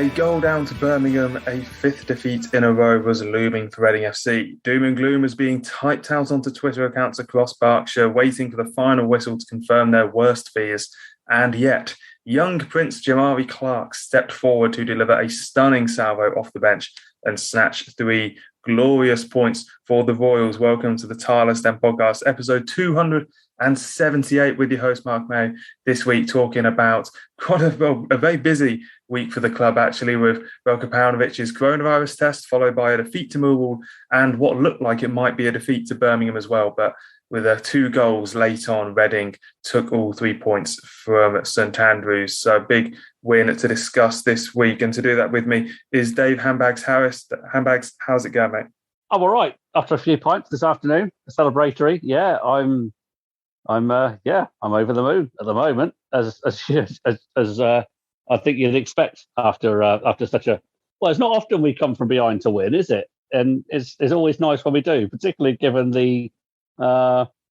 A goal down to Birmingham, a fifth defeat in a row was looming for Reading FC. Doom and gloom was being typed out onto Twitter accounts across Berkshire, waiting for the final whistle to confirm their worst fears. And yet, young Prince Jahmari Clarke stepped forward to deliver a stunning salvo off the bench and snatch 3 glorious points for the Royals. Welcome to the Tilehurst podcast, episode 278 with your host, Marc Mayo, this week talking about quite a very busy week for the club, actually, with Veljko Paunovic's coronavirus test, followed by a defeat to Millwall and what looked like it might be a defeat to Birmingham as well. But with 2 goals late on, Reading took all 3 points from St Andrews. So a big win to discuss this week. And to do that with me is Dave Handbags Harris. Handbags, how's it going, mate? I'm all right. After a few pints this afternoon, a celebratory. Yeah, I'm over the moon at the moment, as I think you'd expect after such a. Well, it's not often we come from behind to win, is it? And it's always nice when we do, particularly given the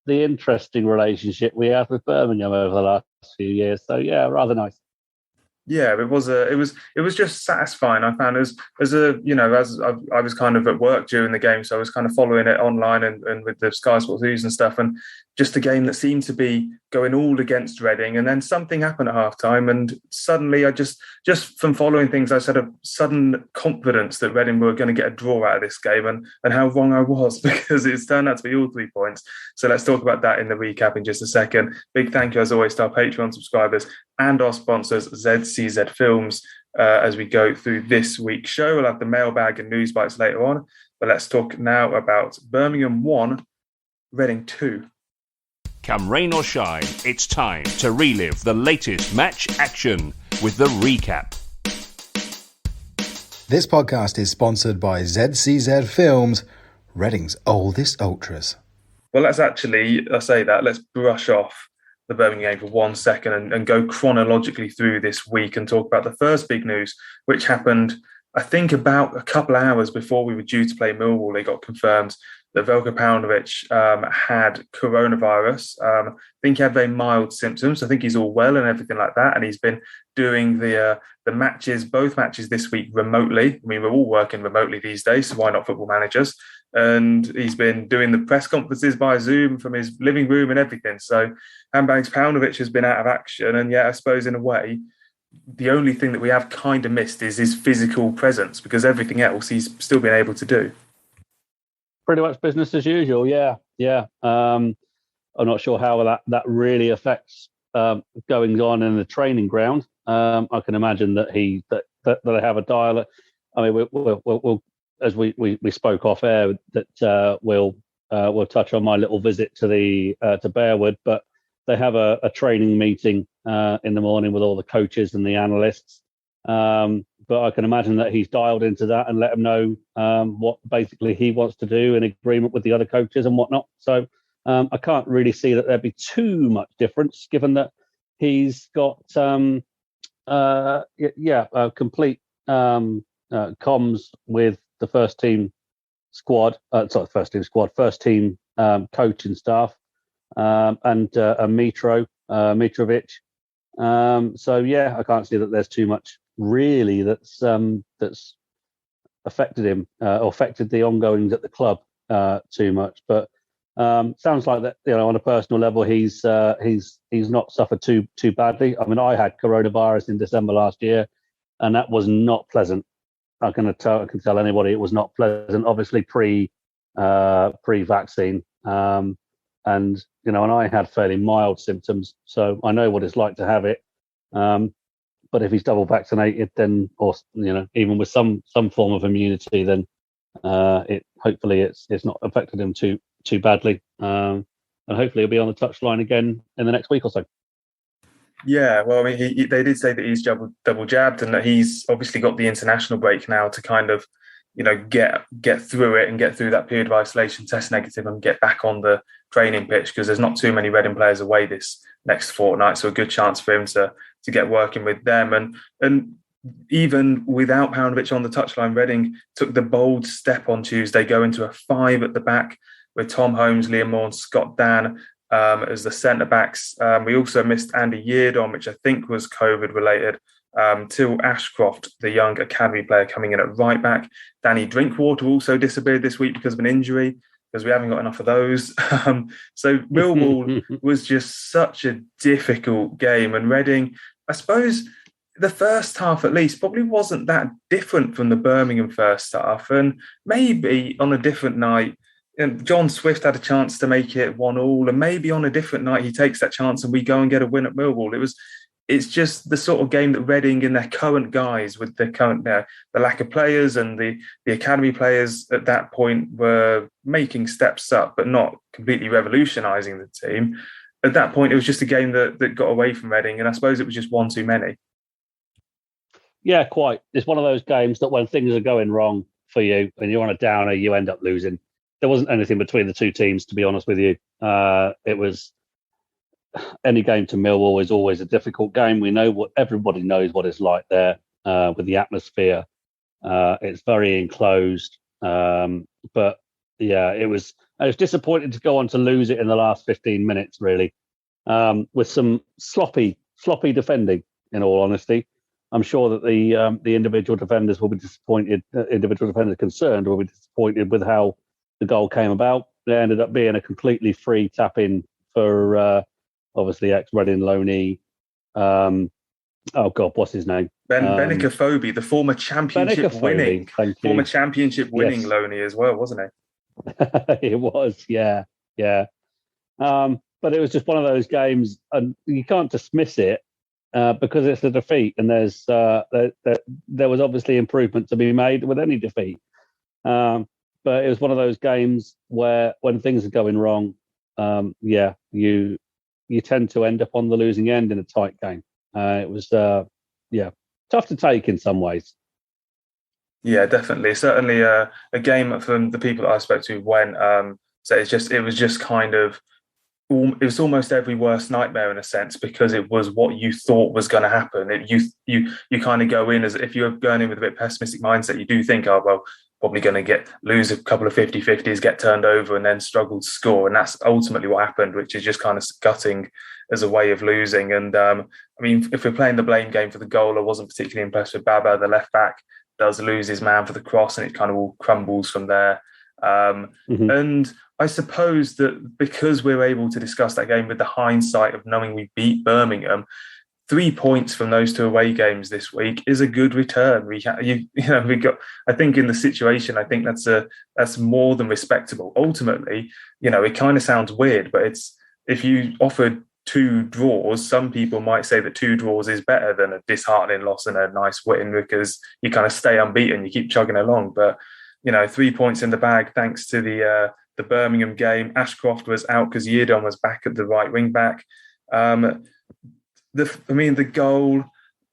interesting relationship we have with Birmingham over the last few years. So yeah, rather nice. Yeah, it was just satisfying. I found as I was kind of at work during the game, so I was kind of following it online and with the Sky Sports News and stuff, and just a game that seemed to be going all against Reading, and then something happened at halftime, and suddenly I just from following things, I had a sudden confidence that Reading were going to get a draw out of this game, and how wrong I was, because it's turned out to be all 3 points. So let's talk about that in the recap in just a second. Big thank you as always to our Patreon subscribers and our sponsors, ZCZ Films, as we go through this week's show. We'll have the Mailbag and Newsbites later on, but let's talk now about Birmingham 1, Reading 2. Come rain or shine, it's time to relive the latest match action with the recap. This podcast is sponsored by ZCZ Films, Reading's oldest ultras. Well, let's brush off the Birmingham game for 1 second and go chronologically through this week and talk about the first big news, which happened, I think, about a couple of hours before we were due to play Millwall. It got confirmed that Veljko Paunovic had coronavirus. I think he had very mild symptoms. I think he's all well and everything like that. And he's been doing the matches, both matches this week remotely. I mean, we're all working remotely these days, so why not football managers? And he's been doing the press conferences by Zoom from his living room and everything. So Handbags Paunovic has been out of action. And yet, I suppose in a way, the only thing that we have kind of missed is his physical presence, because everything else he's still been able to do. Pretty much business as usual. Yeah. I'm not sure how that really affects goings on in the training ground. I can imagine that they have a dialogue. I mean, we'll as we spoke off air, that we'll touch on my little visit to to Bearwood, but they have a training meeting in the morning with all the coaches and the analysts. But I can imagine that he's dialed into that and let them know what basically he wants to do in agreement with the other coaches and whatnot. So I can't really see that there'd be too much difference, given that he's got complete comms with the first team coaching staff and Mitrovic. So yeah, I can't see that there's too much really that's affected him or affected the ongoings at the club too much. But sounds like that, on a personal level, he's not suffered too badly. I mean, I had coronavirus in December last year, and that was not pleasant. I can tell anybody it was not pleasant. Obviously, pre-vaccine, and I had fairly mild symptoms, so I know what it's like to have it. But if he's double vaccinated, then, or even with some form of immunity, then hopefully it's not affected him too badly, and hopefully he'll be on the touchline again in the next week or so. Yeah, well, I mean, they did say that he's double jabbed, and that he's obviously got the international break now to kind of, get through it and get through that period of isolation, test negative, and get back on the training pitch, because there's not too many Reading players away this next fortnight, so a good chance for him to get working with them. And even without Paunovic on the touchline, Reading took the bold step on Tuesday, going to a 5 at the back with Tom Holmes, Liam Moore and Scott Dan as the centre-backs. We also missed Andy Yeardon, which I think was COVID-related, Till Ashcroft, the young academy player, coming in at right back. Danny Drinkwater also disappeared this week because of an injury, because we haven't got enough of those. So Millwall was just such a difficult game. And Reading, I suppose the first half at least probably wasn't that different from the Birmingham first half. And maybe on a different night, John Swift had a chance to make it 1-1, and maybe on a different night he takes that chance and we go and get a win at Millwall. It's just the sort of game that Reading and their current guys, with the current the lack of players and the academy players at that point, were making steps up, but not completely revolutionising the team. At that point, it was just a game that got away from Reading, and I suppose it was just one too many. Yeah, quite. It's one of those games that when things are going wrong for you and you're on a downer, you end up losing. There wasn't anything between the two teams, to be honest with you. It was any game to Millwall is always a difficult game. We know everybody knows what it's like there with the atmosphere. It's very enclosed, but yeah, it was disappointing to go on to lose it in the last 15 minutes, really, with some sloppy defending. In all honesty, I'm sure that the individual defenders will be disappointed. Individual defenders concerned will be disappointed with how the goal came about. There ended up being a completely free tap-in for obviously ex-Reading loanee. Oh God, what's his name? Veljko Paunovic, the former championship winning loanee as well, wasn't he? It was, yeah. But it was just one of those games, and you can't dismiss it because it's a defeat, and there was obviously improvement to be made with any defeat. But it was one of those games where when things are going wrong, you tend to end up on the losing end in a tight game. It was, tough to take in some ways. Yeah, definitely. Certainly a game from the people that I spoke to when, so it was just kind of, it was almost every worst nightmare in a sense, because it was what you thought was going to happen. You kind of go in as if you're going in with a bit pessimistic mindset. You do think, oh, well, probably going to lose a couple of 50-50s, get turned over and then struggle to score. And that's ultimately what happened, which is just kind of gutting as a way of losing. And I mean, if we're playing the blame game for the goal, I wasn't particularly impressed with Baba, the left back, does lose his man for the cross and it kind of all crumbles from there. And I suppose that because we're able to discuss that game with the hindsight of knowing we beat Birmingham, 3 points from those two away games this week is a good return. We got, I think in the situation, I think that's more than respectable. Ultimately, it kind of sounds weird, but if you offered 2 draws, some people might say that 2 draws is better than a disheartening loss and a nice win, because you kind of stay unbeaten, you keep chugging along. But 3 points in the bag thanks to the Birmingham game. Ashcroft was out because Yiadon was back at the right wing back. The goal,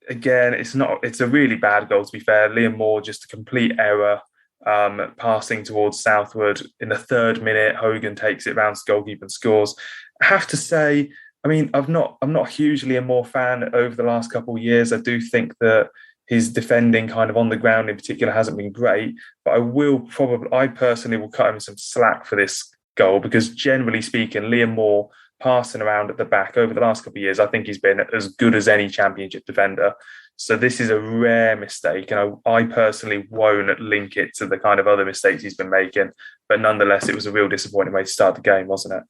again, it's a really bad goal, to be fair. Liam Moore, just a complete error, passing towards Southwood in the 3rd minute. Hogan takes it round to goalkeeper and scores. I have to say, I mean, I'm not hugely a Moore fan over the last couple of years. I do think that his defending kind of on the ground in particular hasn't been great, but I personally will cut him some slack for this goal, because generally speaking, Liam Moore passing around at the back over the last couple of years, I think he's been as good as any championship defender. So this is a rare mistake, and I personally won't link it to the kind of other mistakes he's been making. But nonetheless, it was a real disappointing way to start the game, wasn't it?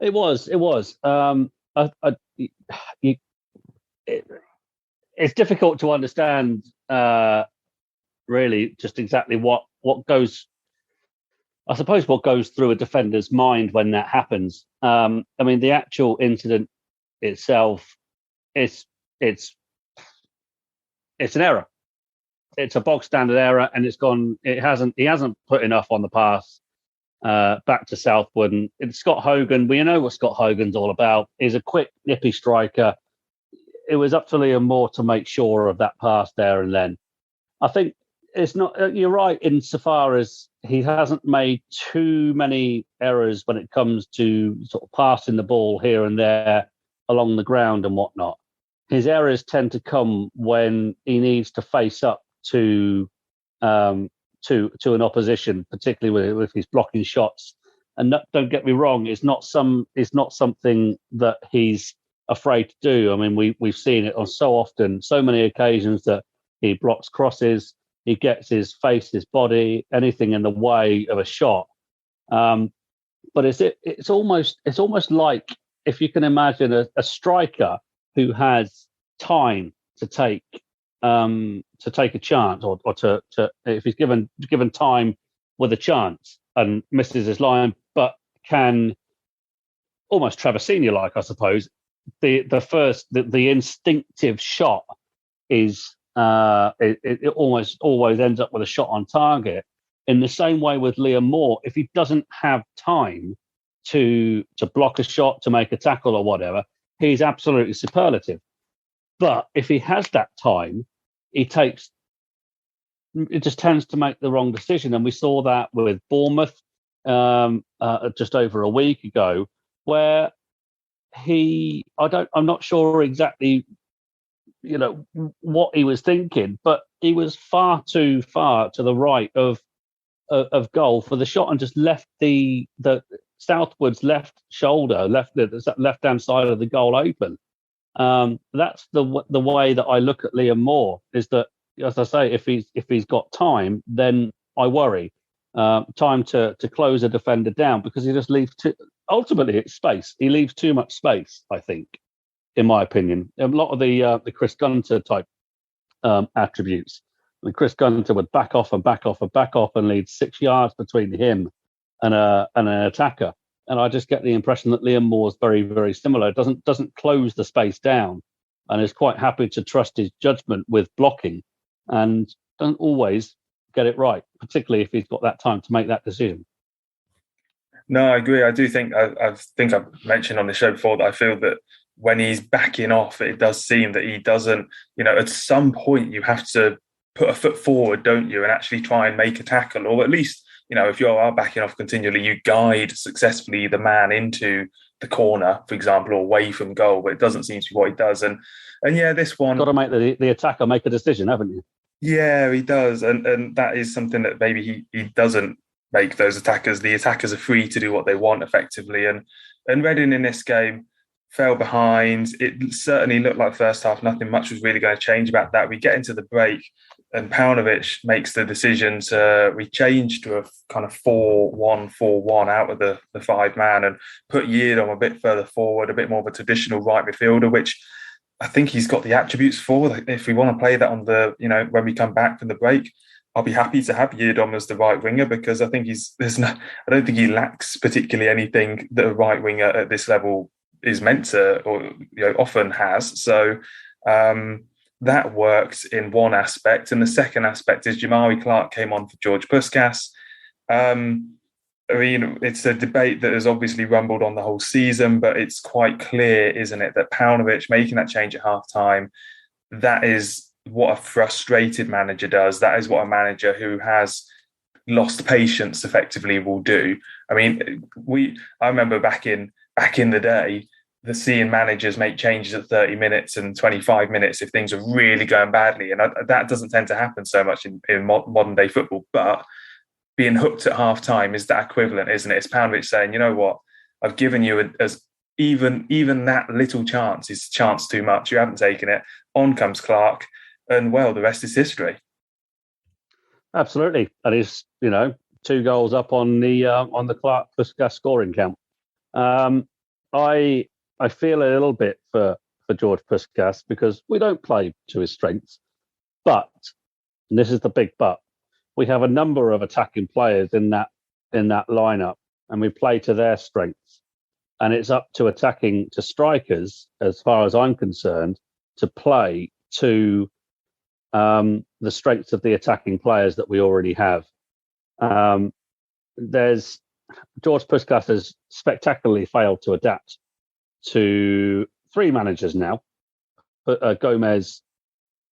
It was. It's difficult to understand, really, just exactly what goes. I suppose what goes through a defender's mind when that happens. I mean, the actual incident itself it's an error. It's a bog standard error, and he hasn't put enough on the pass back to Southwood. And Scott Hogan, we know what Scott Hogan's all about. He's a quick, nippy striker. It was up to Liam Moore to make sure of that pass there and then. I think it's not. You're right insofar as he hasn't made too many errors when it comes to sort of passing the ball here and there along the ground and whatnot. His errors tend to come when he needs to face up to an opposition, particularly if he's blocking shots. And don't get me wrong, it's not something that he's afraid to do. I mean, we've seen it on so many occasions that he blocks crosses, he gets his face, his body, anything in the way of a shot. But it's almost like, if you can imagine a striker who has time to take a chance, or to if he's given time with a chance and misses his line, but can almost Trevor Senior like, I suppose. The instinctive shot is it almost always ends up with a shot on target. In the same way with Liam Moore, if he doesn't have time to block a shot, to make a tackle or whatever, he's absolutely superlative. But if he has that time, it just tends to make the wrong decision. And we saw that with Bournemouth just over a week ago, where I'm not sure exactly, what he was thinking, but he was far too far to the right of goal for the shot, and just left the southwards left shoulder, the left hand side of the goal open. That's the way that I look at Liam Moore, is that, as I say, if he's got time, then I worry. Time to close a defender down, because he just leaves ultimately it's space. He leaves too much space, I think, in my opinion. A lot of the Chris Gunter type attributes. I mean, Chris Gunter would back off and leave 6 yards between him and an attacker. And I just get the impression that Liam Moore is very, very similar. Doesn't close the space down, and is quite happy to trust his judgment with blocking, and doesn't always get it right, particularly if he's got that time to make that decision. No, I agree. I do think I've mentioned on the show before that I feel that when he's backing off, it does seem that he doesn't, at some point you have to put a foot forward, don't you, and actually try and make a tackle, or at least, if you are backing off continually, you guide successfully the man into the corner, for example, or away from goal, but it doesn't seem to be what he does. And yeah, this one... Got to make the attacker make a decision, haven't you? Yeah, he does. And that is something that maybe he doesn't make those attackers. The attackers are free to do what they want effectively. And Reading in this game fell behind. It certainly looked like first half nothing much was really going to change about that. We get into the break and Paunovic makes the decision we change to a kind of 4-1-4-1 out of the 5-man and put Yiadom a bit further forward, a bit more of a traditional right midfielder, which I think he's got the attributes for. If we want to play that on when we come back from the break, I'll be happy to have Yiadom as the right winger, because I think I don't think he lacks particularly anything that a right winger at this level is meant to, or often has. So that worked in one aspect. And the second aspect is Jahmari Clarke came on for George Puskas. It's a debate that has obviously rumbled on the whole season, but it's quite clear, isn't it, that Paunovic making that change at half-time, that is what a frustrated manager does. That is what a manager who has lost patience effectively will do. I mean, I remember back in the day, seeing managers make changes at 30 minutes and 25 minutes if things are really going badly. And that doesn't tend to happen so much in modern day football. But being hooked at half time is that equivalent, isn't it? It's Paunovic saying, you know what, I've given you even that little chance is chance too much. You haven't taken it. On comes Clarke, and well, the rest is history. Absolutely. And he's, 2 goals up on the Clarke Puskas scoring count. I feel a little bit for George Puskas, because we don't play to his strengths. But, and this is the big but, we have a number of attacking players in that lineup, and we play to their strengths. And it's up to strikers, as far as I'm concerned, to play to the strengths of the attacking players that we already have. George Puskas has spectacularly failed to adapt to 3 managers now, Gomez,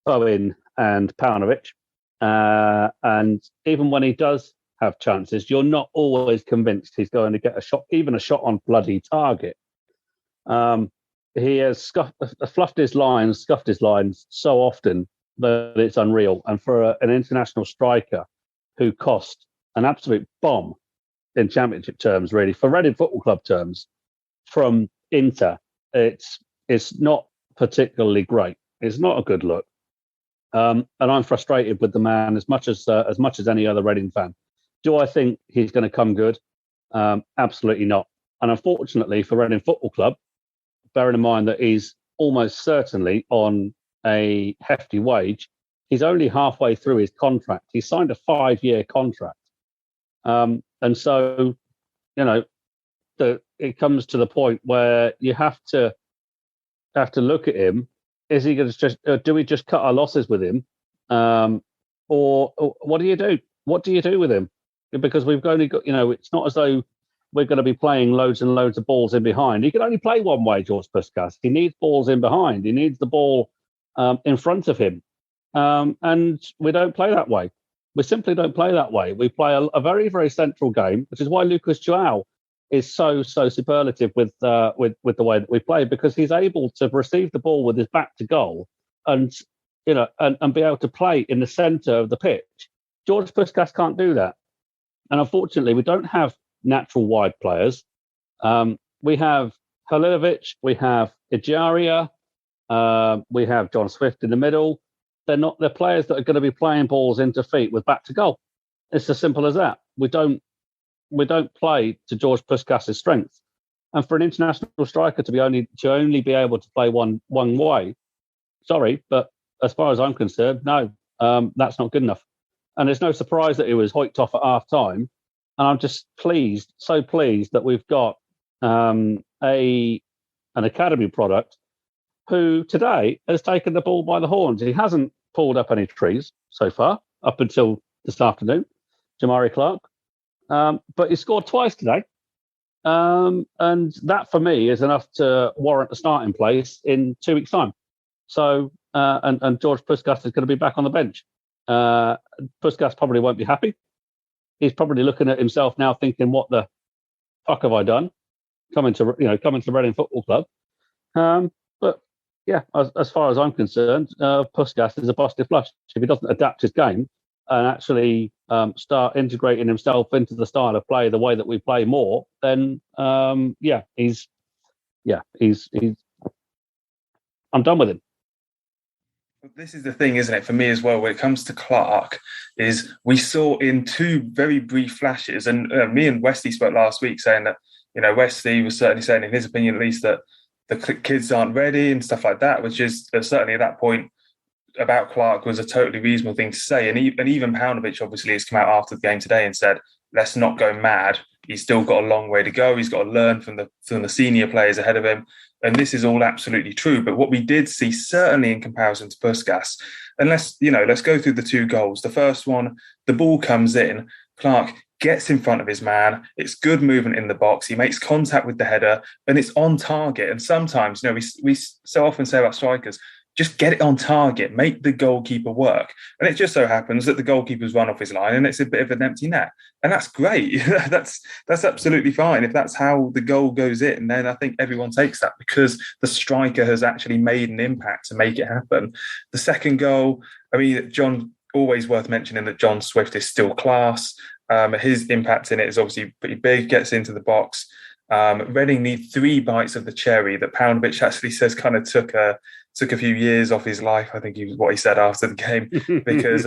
Owen and Paunovic. And even when he does have chances, you're not always convinced he's going to get a shot, even a shot on bloody target. He has scuffed his lines so often that it's unreal. And for an international striker who cost an absolute bomb in Championship terms, really, for Reading Football Club terms, from Inter, it's It's not particularly great. It's not a good look. And I'm frustrated with the man as much as any other Reading fan. Do I think he's going to come good? Absolutely not. And unfortunately for Reading Football Club, bearing in mind that he's almost certainly on a hefty wage, he's only halfway through his contract. He signed a 5-year contract. And so, it comes to the point where you have to look at him. Is he going to do we just cut our losses with him? Or what do you do? What do you do with him? Because we've only got, it's not as though we're going to be playing loads and loads of balls in behind. He can only play one way, George Puskas. He needs balls in behind. He needs the ball in front of him. And we don't play that way. We simply don't play that way. We play a very, very central game, which is why Lucas João is so superlative with the way that we play, because he's able to receive the ball with his back to goal and and be able to play in the centre of the pitch. George Puskas can't do that. And unfortunately, we don't have natural wide players. We have Halilovic, we have Ejaria, we have John Swift in the middle. They're players that are going to be playing balls into feet with back to goal. It's as simple as that. We don't play to George Puskas' strengths. And for an international striker to only be able to play one way, sorry, but as far as I'm concerned, no, that's not good enough. And there's no surprise that it was hoiked off at half time. And I'm just so pleased that we've got an academy product who today has taken the ball by the horns. He hasn't pulled up any trees so far, up until this afternoon, Jahmari Clarke. But he scored twice today. And that, for me, is enough to warrant a starting place in 2 weeks' time. So, and George Puskas is going to be back on the bench. Puskas probably won't be happy. He's probably looking at himself now thinking, what the fuck have I done? Coming to Reading Football Club. But yeah, as far as I'm concerned, Puskas is a busted flush. If he doesn't adapt his game and actually start integrating himself into the style of play the way that we play more, then he's I'm done with him. This is the thing, isn't it, for me as well, when it comes to Clarke, is we saw in 2 very brief flashes, and me and Wesley spoke last week saying that, Wesley was certainly saying, in his opinion at least, that the kids aren't ready and stuff like that, which is certainly at that point about Clarke was a totally reasonable thing to say. And even Paunovic obviously has come out after the game today and said, let's not go mad. He's still got a long way to go. He's got to learn from the senior players ahead of him. And this is all absolutely true. But what we did see, certainly in comparison to Puskas, and let's go through the 2 goals. The first one, the ball comes in, Clarke gets in front of his man. It's good movement in the box. He makes contact with the header and it's on target. And sometimes, we so often say about strikers, just get it on target, make the goalkeeper work. And it just so happens that the goalkeeper's run off his line and it's a bit of an empty net. And that's great. that's absolutely fine. If that's how the goal goes in, then I think everyone takes that because the striker has actually made an impact to make it happen. The second goal, John, always worth mentioning that John Swift is still class. His impact in it is obviously pretty big, gets into the box. Reading need 3 bites of the cherry that Paunovic actually says kind of took a few years off his life, I think what he said after the game, because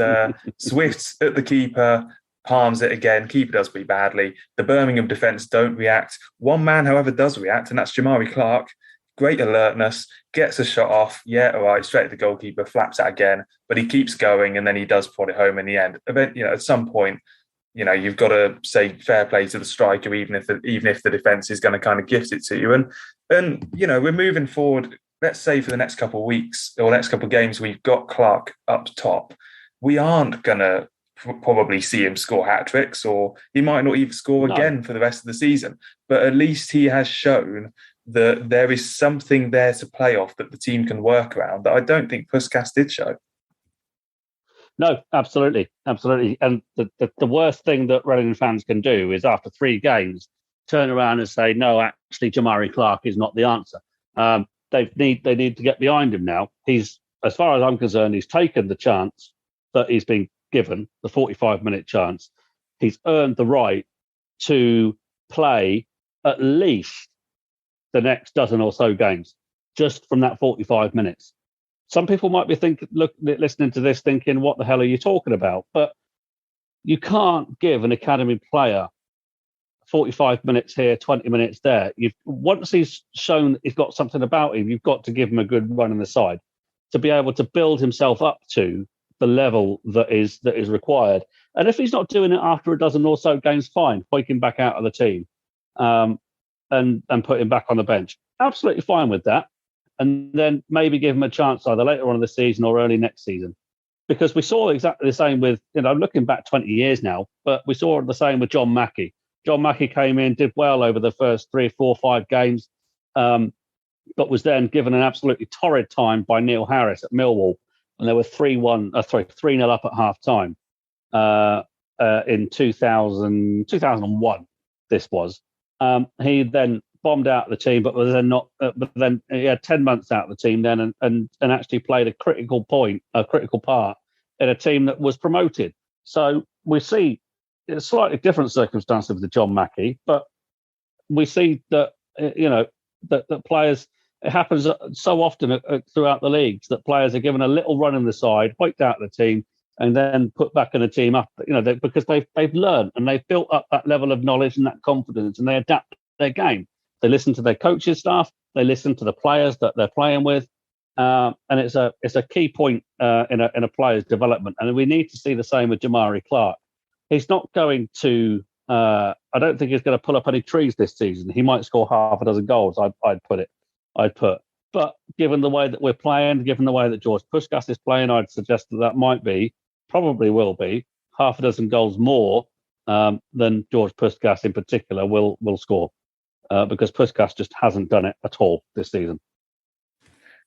Swift's at the keeper, palms it again, keeper does pretty badly. The Birmingham defence don't react. One man, however, does react, and that's Jahmari Clarke. Great alertness, gets a shot off, all right, straight at the goalkeeper, flaps it again, but he keeps going and then he does put it home in the end. At some point, you've got to say fair play to the striker, even if the defence is going to kind of gift it to you. And we're moving forward. Let's say for the next couple of weeks or next couple of games, we've got Clarke up top. We aren't going to probably see him score hat-tricks, or he might not even score again for the rest of the season. But at least he has shown that there is something there to play off that the team can work around that I don't think Puskas did show. No, absolutely. Absolutely. And the worst thing that Reading fans can do is after 3 games, turn around and say, no, actually, Jahmari Clarke is not the answer. They need to get behind him now. He's, as far as I'm concerned, he's taken the chance that he's been given, the 45-minute chance. He's earned the right to play at least the next dozen or so games. just from that 45 minutes. Some people might be listening to this thinking, what the hell are you talking about? But you can't give an academy player 45 minutes here, 20 minutes there. Once he's shown he's got something about him, you've got to give him a good run in the side to be able to build himself up to the level that is required. And if he's not doing it after a dozen or so games, fine, take him back out of the team and put him back on the bench. Absolutely fine with that. And then maybe give him a chance either later on in the season or early next season. Because we saw exactly the same with, I'm looking back 20 years now, but we saw the same with John Mackey. John Mackey came in, did well over the first 3, 4, 5 games, but was then given an absolutely torrid time by Neil Harris at Millwall. And they were 3-0 up at half time in 2001. This was. He then bombed out of the team, but was then not. But then he had 10 months out of the team then, and actually played a critical part in a team that was promoted. So we see it's slightly different circumstances with the John Mackey, but we see that that players. It happens so often throughout the leagues that players are given a little run in the side, wiped out of the team, and then put back in the team up. Because they've learned and they've built up that level of knowledge and that confidence, and they adapt their game. They listen to their coaches' staff. They listen to the players that they're playing with, and it's a key point in a player's development. And we need to see the same with Jahmari Clarke. He's not going to. I don't think he's going to pull up any trees this season. He might score half a dozen goals. I'd put. But given the way that we're playing, given the way that George Puskas is playing, I'd suggest that might be, probably will be, half a dozen goals more than George Puskas in particular will score. Because Puskas just hasn't done it at all this season.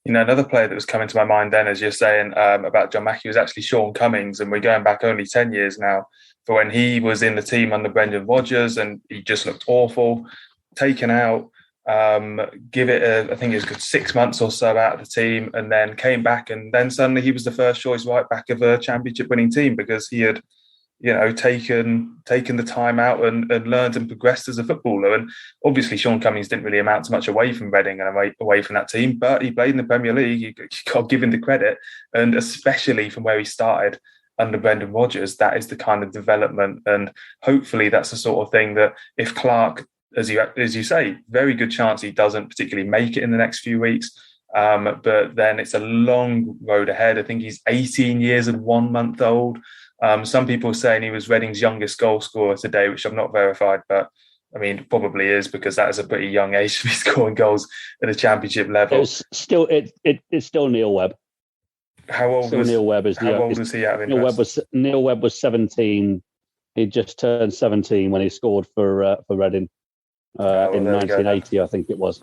Another player that was coming to my mind then, as you're saying about John Mackey, was actually Sean Cummings, and we're going back only 10 years now for when he was in the team under Brendan Rodgers, and he just looked awful, taken out. Give it I think it was good 6 months or so out of the team, and then came back, and then suddenly he was the first choice right back of a championship winning team because he had taken the time out and learned and progressed as a footballer. And obviously Sean Cummings didn't really amount to much away from Reading and away from that team, but he played in the Premier League. You got to give him the credit, and especially from where he started under Brendan Rodgers, that is the kind of development, and hopefully that's the sort of thing that if Clarke, as you say, very good chance he doesn't particularly make it in the next few weeks. But then it's a long road ahead. I think he's 18 years and 1 month old. Some people are saying he was Reading's youngest goal scorer today, which I've not verified, but I mean, probably is, because that is a pretty young age to be scoring goals at a championship level. It's still Neil Webb. How old was Neil Webb? How old was he out of interest? Neil Webb was 17. He just turned 17 when he scored for Reading in 1980, I think it was.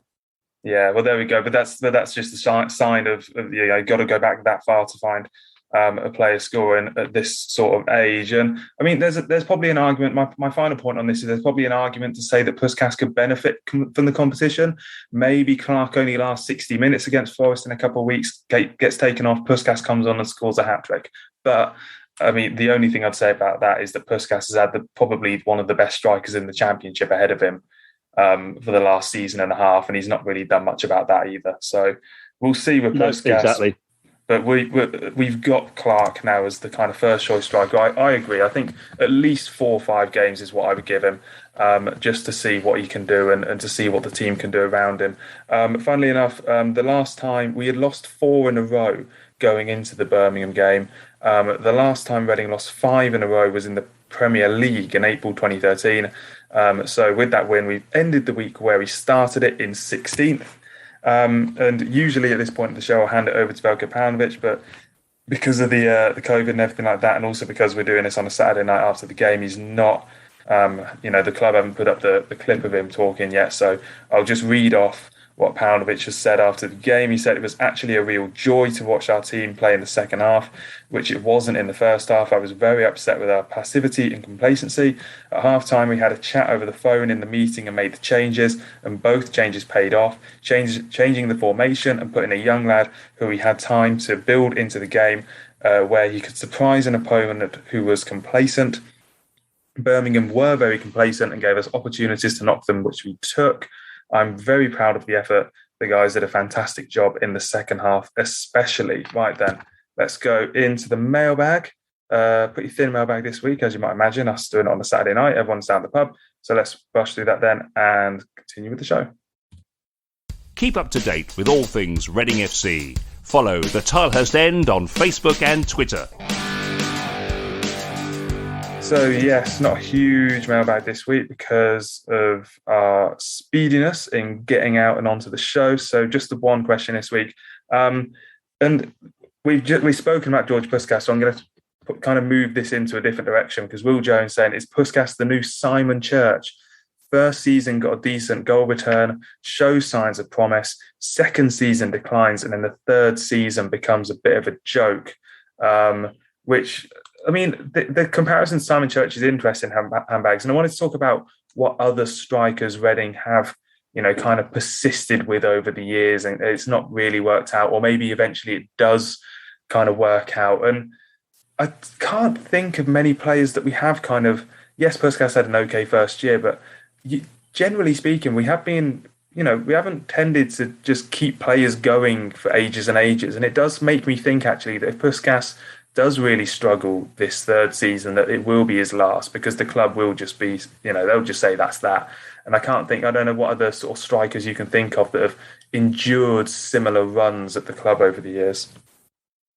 Yeah, well, there we go. But that's just a sign of you've got to go back that far to find a player scoring at this sort of age. And I mean, there's probably an argument. My final point on this is there's probably an argument to say that Puskas could benefit from the competition. Maybe Clarke only lasts 60 minutes against Forest in a couple of weeks, gets taken off, Puskas comes on and scores a hat-trick. But I mean, the only thing I'd say about that is that Puskas has had probably one of the best strikers in the Championship ahead of him for the last season and a half, and he's not really done much about that either. So we'll see with Puskas. Exactly. But we've got Clarke now as the kind of first choice striker. I agree. I think at least 4 or 5 games is what I would give him, just to see what he can do and to see what the team can do around him. Funnily enough, the last time we had lost 4 in a row going into the Birmingham game. The last time Reading lost 5 in a row was in the Premier League in April 2013. So with that win, we ended the week where we started it in 16th. And usually at this point in the show, I'll hand it over to Veljko Paunovic, but because of the COVID and everything like that, and also because we're doing this on a Saturday night after the game, he's not, the club haven't put up the clip of him talking yet. So I'll just read off what Paunovic has said after the game. He said it was actually a real joy to watch our team play in the second half, which it wasn't in the first half. I was very upset with our passivity and complacency. At half-time, we had a chat over the phone in the meeting and made the changes, and both changes paid off, changing the formation and putting a young lad who we had time to build into the game where he could surprise an opponent who was complacent. Birmingham were very complacent and gave us opportunities to knock them, which we took. I'm very proud of the effort the guys did a fantastic job in the second half, especially. Right then, let's go into the mailbag. Pretty thin mailbag this week, as you might imagine, us doing it on a Saturday night. Everyone's down at the pub. So let's rush through that then and continue with the show. Keep up to date with all things Reading FC. Follow the Tilehurst End on Facebook and Twitter. So yes, not a huge mailbag this week because of our speediness in getting out and onto the show. So just the one question this week. And we've spoken about George Puskas, so I'm going to kind of move this into a different direction because Will Jones saying, is Puskas the new Simon Church? First season got a decent goal return, shows signs of promise. Second season declines, and then the third season becomes a bit of a joke. Which, I mean, the comparison to Simon Church is interesting, Handbags. And I wanted to talk about what other strikers Reading have, kind of persisted with over the years, and it's not really worked out, or maybe eventually it does kind of work out. And I can't think of many players that we have kind of, yes, Puskas had an okay first year, but generally speaking, we have been, we haven't tended to just keep players going for ages and ages. And it does make me think, actually, that if Puskas does really struggle this third season, that it will be his last, because the club will just be, they'll just say that's that. And I don't know what other sort of strikers you can think of that have endured similar runs at the club over the years.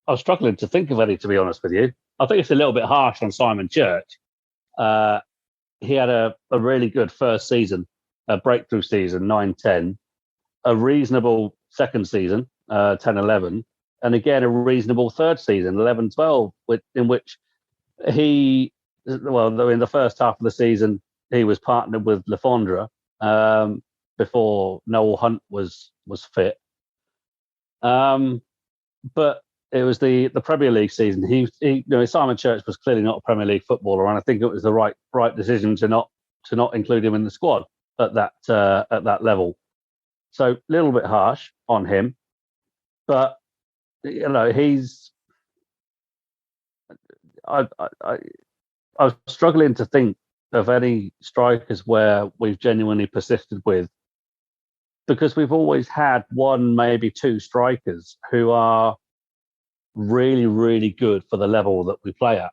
I was struggling to think of any, to be honest with you. I think it's a little bit harsh on Simon Church. He had a really good first season, a breakthrough season, 9-10, a reasonable second season, 10-11, and again, a reasonable third season, 11-12, in which in the first half of the season, he was partnered with Le Fondre before Noel Hunt was fit. But it was the Premier League season. Simon Church was clearly not a Premier League footballer, and I think it was the right decision to not include him in the squad at that level. So a little bit harsh on him, but he's. I was struggling to think of any strikers where we've genuinely persisted with, because we've always had one, maybe two strikers who are really, really good for the level that we play at.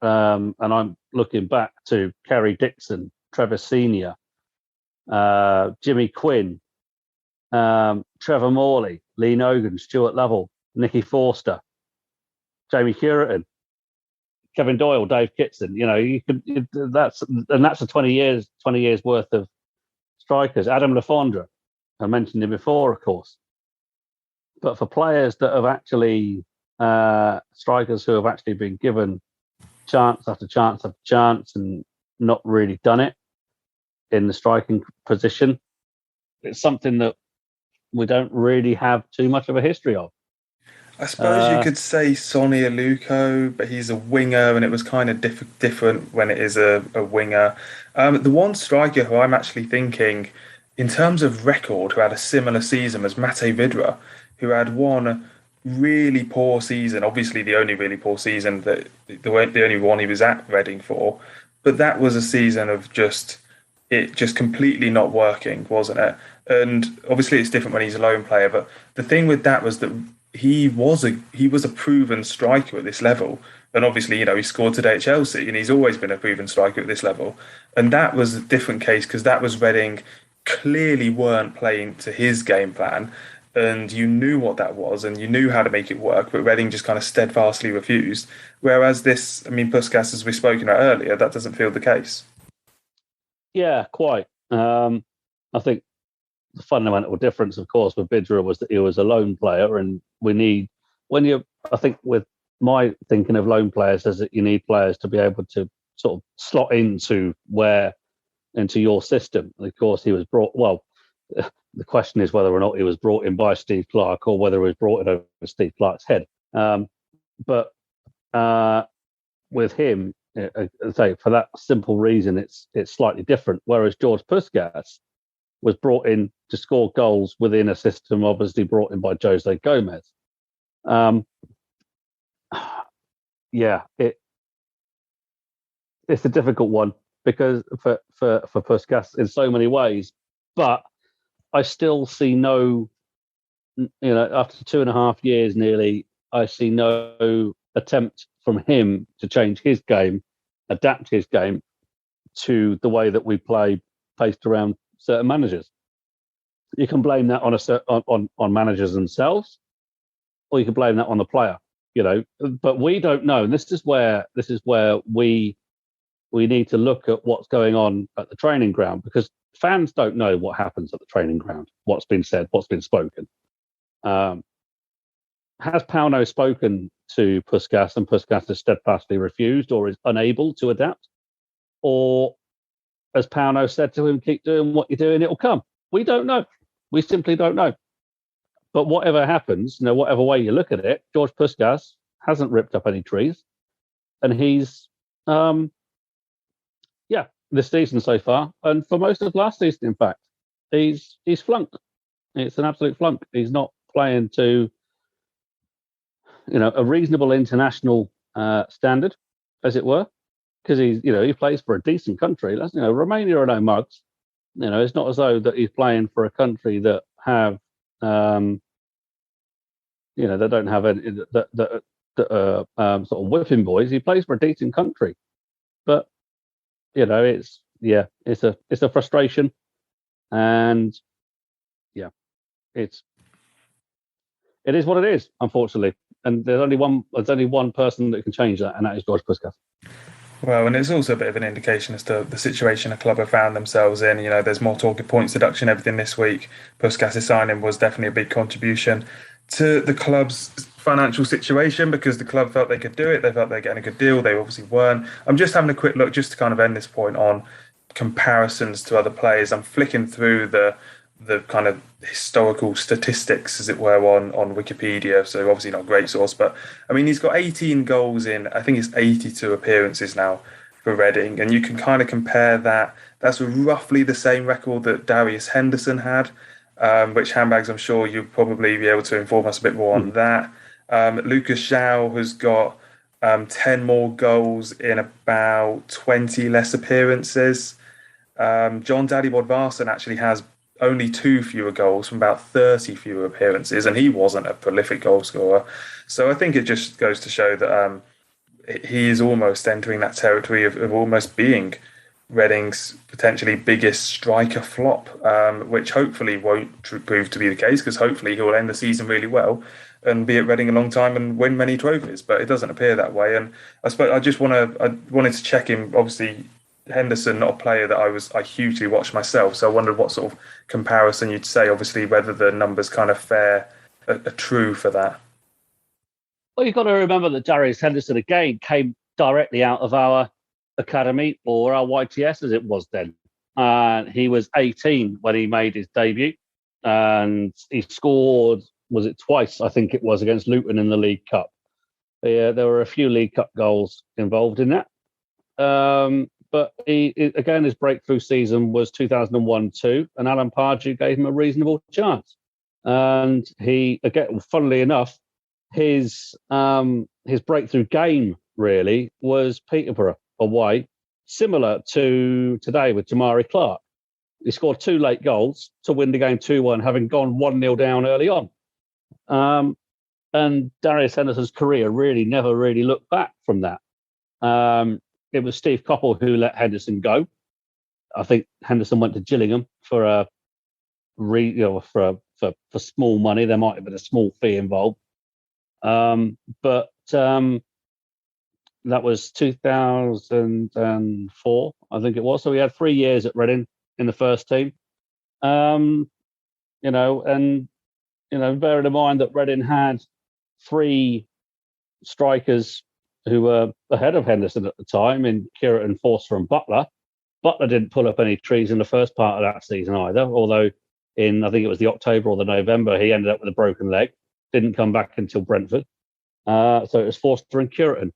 And I'm looking back to Kerry Dixon, Trevor Senior, Jimmy Quinn, Trevor Morley, Lee Nogan, Stuart Lovell, Nicky Forster, Jamie Curitan, Kevin Doyle, Dave Kitson. That's a 20 years worth of strikers. Adam Le Fondre, I mentioned him before, of course. But for players that have actually strikers who have actually been given chance after chance after chance and not really done it in the striking position, it's something that we don't really have too much of a history of. I suppose you could say Sonny Aluko, but he's a winger, and it was kind of different when it is a winger. The one striker who I'm actually thinking, in terms of record, who had a similar season was Mate Vidra, who had one really poor season, obviously the only really poor season, that the only one he was at Reading for, but that was a season of just completely not working, wasn't it? And obviously it's different when he's a lone player, but the thing with that was that he was a proven striker at this level. And obviously, he scored today at Chelsea, and he's always been a proven striker at this level. And that was a different case, because that was Reading clearly weren't playing to his game plan, and you knew what that was, and you knew how to make it work, but Reading just kind of steadfastly refused. Whereas Puskas, as we've spoken about earlier, that doesn't feel the case. Yeah, quite. I think the fundamental difference, of course, with Vidra was that he was a lone player, and I think with my thinking of lone players is that you need players to be able to sort of slot into your system. And of course, he was brought. Well, the question is whether or not he was brought in by Steve Clarke or whether he was brought in over Steve Clarke's head. But with him, I say for that simple reason, it's slightly different. Whereas George Puskas was brought in to score goals within a system obviously brought in by Jose Gomez. It's a difficult one because for Puskas in so many ways, but I still see no after 2.5 years nearly, I see no attempt from him to change his game, adapt his game to the way that we play based around certain managers. You can blame that on managers themselves, or you can blame that on the player. But we don't know, and this is where we need to look at what's going on at the training ground, because fans don't know what happens at the training ground, what's been said, what's been spoken. Has Pauno spoken to Puskas and Puskas has steadfastly refused or is unable to adapt? Or as Pauno said to him, keep doing what you're doing, it'll come? We don't know. We simply don't know. But whatever happens, whatever way you look at it, George Puskas hasn't ripped up any trees. And he's, this season so far, and for most of last season, in fact, he's flunked. It's an absolute flunk. He's not playing to, a reasonable international standard, as it were, because he plays for a decent country. That's, Romania are no mugs. It's not as though that he's playing for a country that have, they don't have any that sort of whipping boys. He plays for a decent country, but it's a frustration, and it is what it is, unfortunately. And there's only one person that can change that, and that is George Puskas. Well, and it's also a bit of an indication as to the situation a club have found themselves in. There's more talk of points deduction, everything this week. Puskas' signing was definitely a big contribution to the club's financial situation, because the club felt they could do it. They felt they were getting a good deal. They obviously weren't. I'm just having a quick look just to kind of end this point on comparisons to other players. I'm flicking through the kind of historical statistics, as it were, on Wikipedia. So obviously not a great source, but I mean, he's got 18 goals in, I think it's 82 appearances now for Reading. And you can kind of compare that. That's roughly the same record that Darius Henderson had, which Handbags, I'm sure you'll probably be able to inform us a bit more on that. Lucas Zhao has got 10 more goals in about 20 less appearances. John Daddy Bodvarsson actually has only 2 fewer goals from about 30 fewer appearances, and he wasn't a prolific goal scorer. So I think it just goes to show that he is almost entering that territory of almost being Reading's potentially biggest striker flop, which hopefully won't prove to be the case, because hopefully he'll end the season really well and be at Reading a long time and win many trophies. But it doesn't appear that way. And I suppose I wanted to check him. Obviously, Henderson, not a player that I hugely watched myself, so I wondered what sort of comparison you'd say, obviously, whether the numbers kind of are true for that. Well, you've got to remember that Darius Henderson, again, came directly out of our academy, or our YTS as it was then. He was 18 when he made his debut, and he scored, was it twice, I think it was, against Luton in the League Cup. There were a few League Cup goals involved in that. But again, his breakthrough season was 2001-2, and Alan Pardew gave him a reasonable chance. And he, again, funnily enough, his breakthrough game really was Peterborough away, similar to today with Jahmari Clarke. He scored 2 late goals to win the game 2-1, having gone 1-0 down early on. And Darius Henderson's career really never really looked back from that. It was Steve Coppell who let Henderson go. I think Henderson went to Gillingham for for small money. There might have been a small fee involved, but that was 2004, I think it was. So he had 3 years at Reading in the first team. Bearing in mind that Reading had 3 strikers who were ahead of Henderson at the time in Curran, Forster and Butler. Butler didn't pull up any trees in the first part of that season either, although in, I think it was the October or the November, he ended up with a broken leg. Didn't come back until Brentford. So it was Forster and Curran.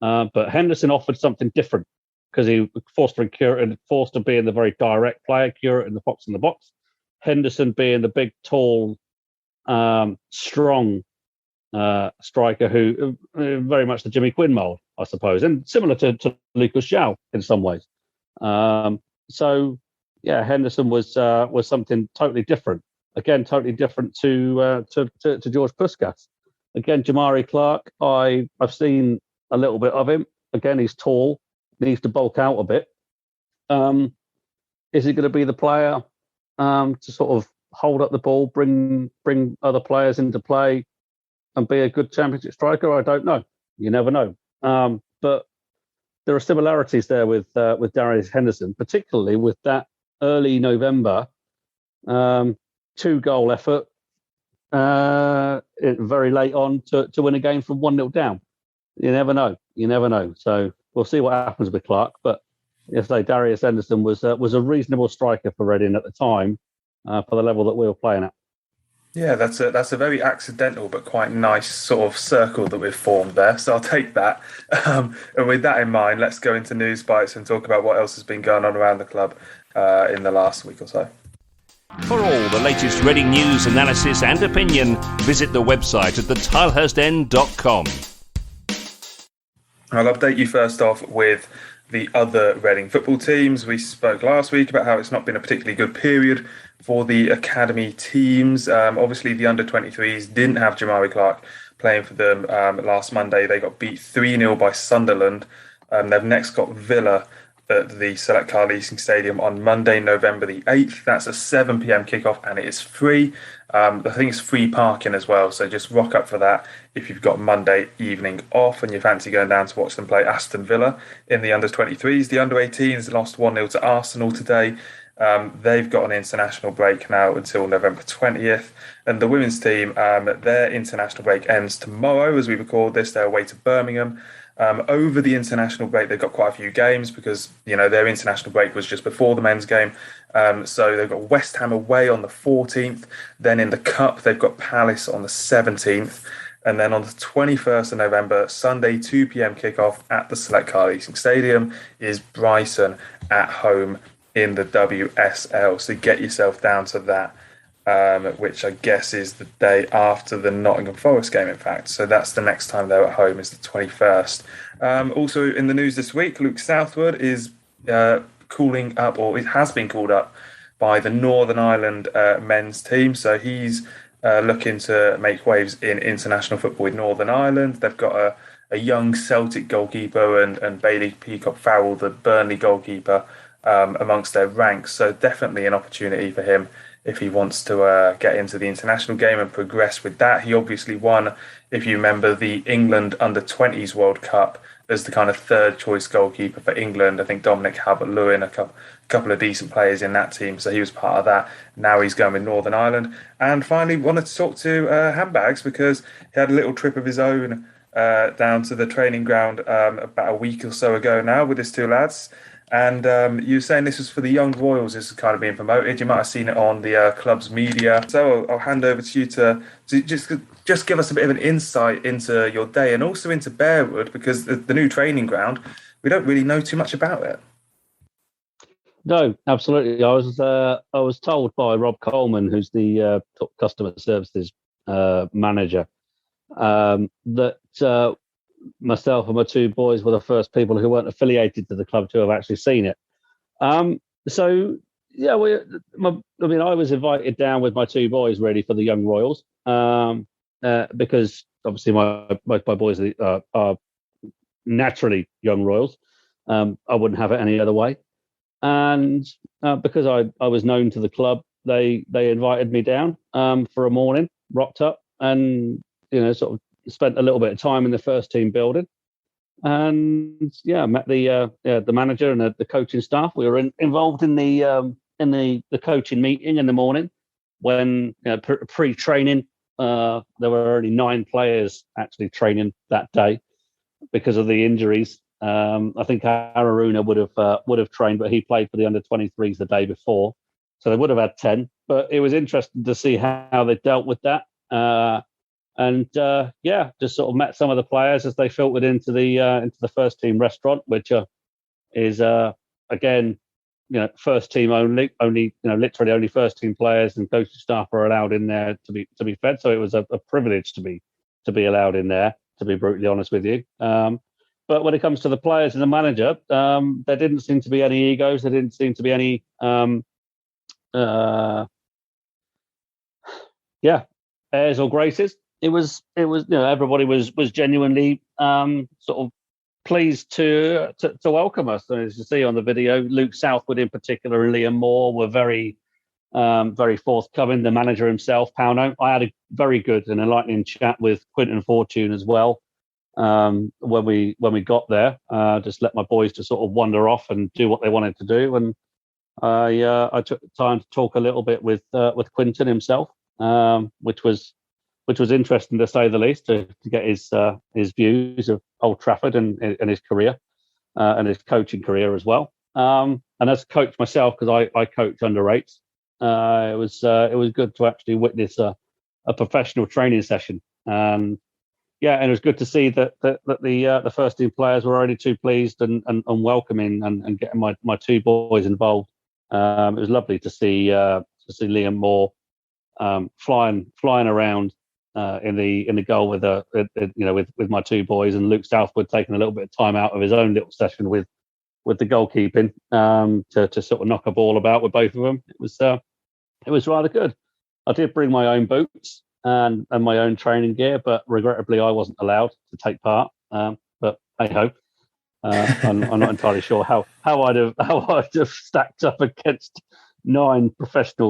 But Henderson offered something different, because Forster and Curran, Forster being the very direct player, Curran the fox in the box, Henderson being the big, tall, strong striker who very much the Jimmy Quinn mould, I suppose, and similar to Lucas Zhao in some ways. So yeah, Henderson was something totally different. again, totally different to George Puskas. Again, Jahmari Clarke, I've seen a little bit of him. Again, he's tall, needs to bulk out a bit. Is he going to be the player to sort of hold up the ball, bring other players into play, and be a good championship striker? I don't know. You never know. But there are similarities there with Darius Henderson, particularly with that early November 2-goal effort very late on to win a game from 1-0 down. You never know. So we'll see what happens with Clarke. But yesterday, Darius Henderson was a reasonable striker for Reading at the time for the level that we were playing at. Yeah, that's a very accidental but quite nice sort of circle that we've formed there. So I'll take that. And with that in mind, let's go into Newsbites and talk about what else has been going on around the club in the last week or so. For all the latest Reading news, analysis and opinion, visit the website at thetilehurstend.com. I'll update you first off with the other Reading football teams. We spoke last week about how it's not been a particularly good period for the academy teams. Obviously, the under-23s didn't have Jahmari Clarke playing for them last Monday. They got beat 3-0 by Sunderland. They've next got Villa at the Select Car Leasing Stadium on Monday, November the 8th. That's a 7 p.m. kickoff and it is free. I think it's free parking as well, so just rock up for that if you've got Monday evening off and you fancy going down to watch them play Aston Villa in the under-23s. The under-18s lost 1-0 to Arsenal today. They've got an international break now until November 20th. And the women's team, their international break ends tomorrow as we record this. They're away to Birmingham. Over the international break, they've got quite a few games because, their international break was just before the men's game. So they've got West Ham away on the 14th. Then in the Cup, they've got Palace on the 17th. And then on the 21st of November, Sunday, 2 p.m. kickoff at the Select Car Leasing Stadium is Brighton at home in the WSL. So get yourself down to that, which I guess is the day after the Nottingham Forest game, in fact. So that's the next time they're at home is the 21st. Also in the news this week, Luke Southwood is calling up, or it has been called up by the Northern Ireland men's team. So he's looking to make waves in international football with Northern Ireland. They've got a young Celtic goalkeeper and Bailey Peacock-Farrell, the Burnley goalkeeper, amongst their ranks. So definitely an opportunity for him if he wants to get into the international game and progress with that. He obviously won, if you remember, the England Under-20s World Cup as the kind of third choice goalkeeper for England. I think Dominic Calvert-Lewin, a couple of decent players in that team, so he was part of that. Now he's going with Northern Ireland. And finally, wanted to talk to Handbags because he had a little trip of his own down to the training ground about a week or so ago now with his two lads. And you were saying this was for the young Royals. This is kind of being promoted. You might have seen it on the club's media. So I'll hand over to you to just give us a bit of an insight into your day and also into Bearwood, because the new training ground, we don't really know too much about it. No, absolutely. I was told by Rob Coleman, who's the customer services manager, that myself and my two boys were the first people who weren't affiliated to the club to have actually seen it. So yeah, I was invited down with my two boys really for the young Royals, because obviously my boys are naturally young Royals. I wouldn't have it any other way, and because I was known to the club, they invited me down for a morning, rocked up, and sort of spent a little bit of time in the first team building, and met the manager and the coaching staff. We were involved in the coaching meeting in the morning when pre-training. There were only 9 players actually training that day because of the injuries. I think Aruna would have trained, but he played for the under-23s the day before, so they would have had 10. But it was interesting to see how they dealt with that. And just sort of met some of the players as they filtered into the first team restaurant, which is again, first team only literally only first team players and coaching staff are allowed in there to be fed. So it was a privilege to be allowed in there, to be brutally honest with you. But when it comes to the players and the manager, there didn't seem to be any egos. There didn't seem to be any Yeah, airs or graces. It was everybody was genuinely sort of pleased to welcome us. And as you see on the video, Luke Southwood in particular and Liam Moore were very forthcoming. The manager himself, Pauno. I had a very good and enlightening chat with Quinton Fortune as well when we got there. Just let my boys to sort of wander off and do what they wanted to do, and I took the time to talk a little bit with Quinton himself, which was interesting to say the least, to get his views of Old Trafford and his career and his coaching career as well. And as a coach myself, because I coach under eights, it was good to actually witness a professional training session. And it was good to see that the first team players were only too pleased and welcoming and getting my two boys involved. It was lovely to see Liam Moore flying around in the goal with my two boys, and Luke Southwood taking a little bit of time out of his own little session with the goalkeeping to sort of knock a ball about with both of them. It was rather good. I did bring my own boots and my own training gear, but regrettably I wasn't allowed to take part. But hey ho. I'm not entirely sure how I'd have stacked up against 9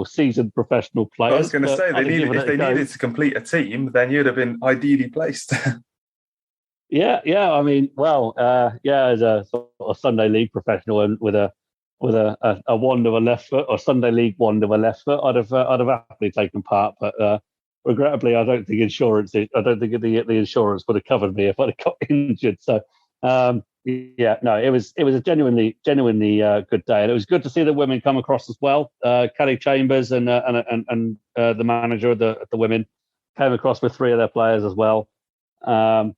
seasoned professional players. I was going to say, if they needed to complete a team, then you'd have been ideally placed. Yeah. I mean, as a sort of Sunday League professional and with a wand of a left foot, or Sunday League wand of a left foot, I'd have happily taken part. But regrettably, I don't think the insurance would have covered me if I'd have got injured. So. It was a genuinely good day, and it was good to see the women come across as well. Kelly Chambers and the manager of the women came across with 3 of their players as well. And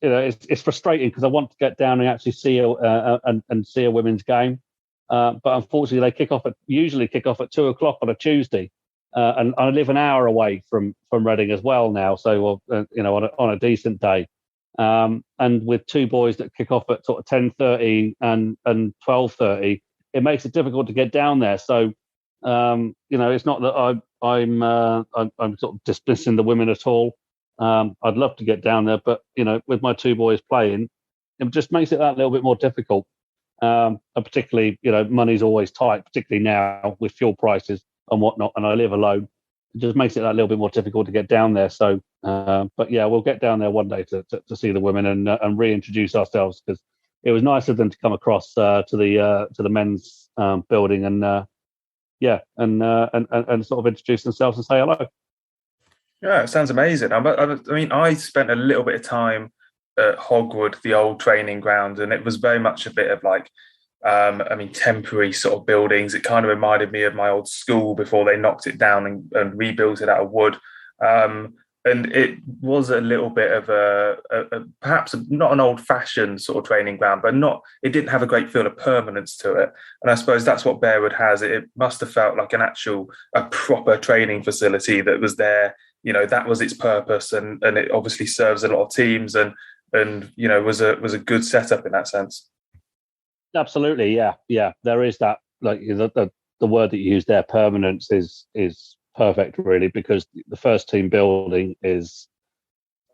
it's frustrating because I want to get down and actually see a women's game, but unfortunately they usually kick off at 2:00 on a Tuesday, and I live an hour away from Reading as well now, so on a decent day. And with 2 boys that kick off at sort of 10:30 and 12:30, it makes it difficult to get down there. So, it's not that I'm sort of dismissing the women at all. I'd love to get down there, but with my 2 boys playing, it just makes it that little bit more difficult. And particularly, money's always tight, particularly now with fuel prices and whatnot. And I live alone. It just makes it that little bit more difficult to get down there. So, but yeah, we'll get down there one day to see the women and reintroduce ourselves, because it was nice of them to come across to the men's building and sort of introduce themselves and say hello. Yeah, it sounds amazing. I mean, I spent a little bit of time at Hogwood, the old training ground, and it was very much a bit of like, temporary sort of buildings. It kind of reminded me of my old school before they knocked it down and rebuilt it out of wood. And it was a little bit of a perhaps not an old-fashioned sort of training ground, but it didn't have a great feel of permanence to it. And I suppose that's what Bearwood has. It must have felt like a proper training facility that was there. That was its purpose, and it obviously serves a lot of teams and was a good setup in that sense. Absolutely, yeah. There is that, like the word that you used there, permanence, is perfect, really, because the first team building is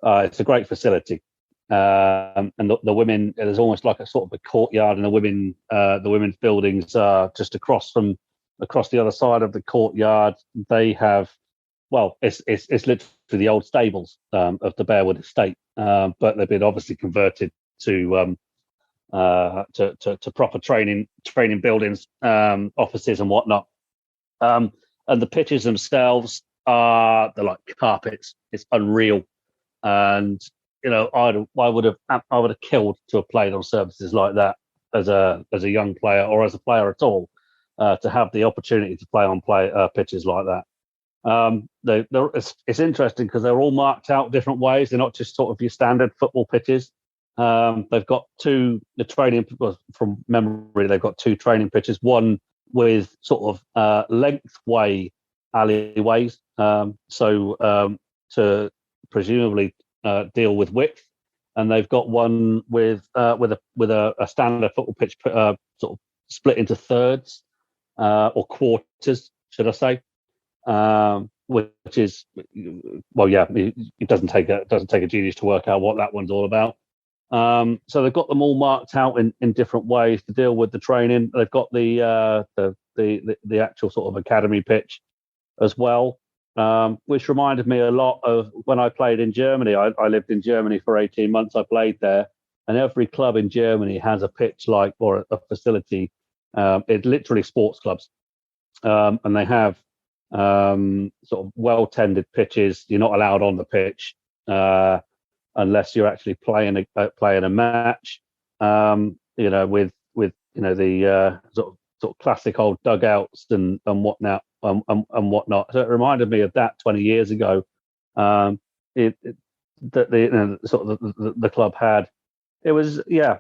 it's a great facility, and the women, there's almost like a sort of a courtyard, and the women's buildings are just across the other side of the courtyard. They have, it's literally the old stables of the Bearwood estate, but they've been obviously converted to proper training buildings, offices and whatnot. And the pitches themselves they're like carpets. It's unreal. And I would have killed to have played on surfaces like that as a young player or as a player at all, to have the opportunity to play on pitches like that. It's interesting because they're all marked out different ways. They're not just sort of your standard football pitches. They've got from memory, they've got 2 training pitches, one with sort of lengthway alleyways, to presumably deal with width, and they've got one with a standard football pitch sort of split into thirds or quarters, should I say? which is, well, yeah, it doesn't take a genius to work out what that one's all about. So they've got them all marked out in different ways to deal with the training. They've got the actual sort of academy pitch as well, which reminded me a lot of when I played in Germany. I lived in Germany for 18 months. I played there, and every club in Germany has a pitch or a facility. It's literally sports clubs, and they have sort of well-tended pitches. You're not allowed on the pitch unless you're actually playing a match. With the sort of classic old dugouts and whatnot and whatnot. So it reminded me of that 20 years ago. That the club had. It was the